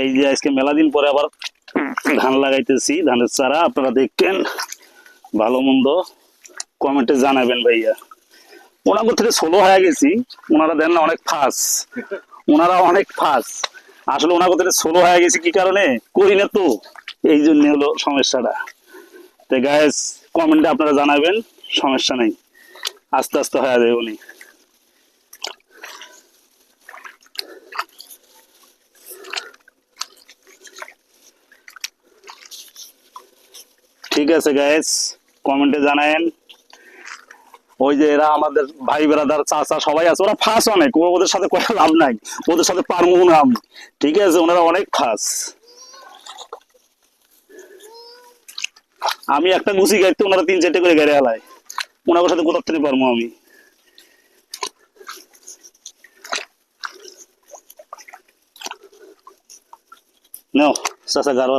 এই যে আজকে মেলা দিন পরে আবার ধান লাগাইতেছি, ধানের চারা আপনারা দেখেন, ভালো মন্দ কমেন্টে জানাবেন ভাইয়া। ওনাদের থেকে সোলো হয়ে গেছি, ওনারা দেন না অনেক ফাঁস, ওনারা অনেক ফাঁস। আসলে ওনাদের থেকে সোলো হয়ে গেছি কি কারণে করি না তো, এই জন্য হলো সমস্যাটা। তো গাইস কমেন্টে আপনারা জানাবেন, সমস্যা নেই, আস্তে আস্তে হয়ে যাবে উনি। ঠিক আছে গাইস, কমেন্টে জানায়েন। ওই যে এরা আমাদের ভাই ব্রাদার চাচা সবাই আছে, ওরা ফাঁস অনেক, ওদের সাথে কথা লাভ নাই, ওদের সাথে পারবো না আমি। ঠিক আছে, ওনারা অনেক ফাঁস। আমি একটা গুছি গাইতে ওনারা 3-4টে করে গাড়ি হালায়, ওনাদের সাথে কোথার থেকে পারবো আমি। নাও চাচা গাড়ো।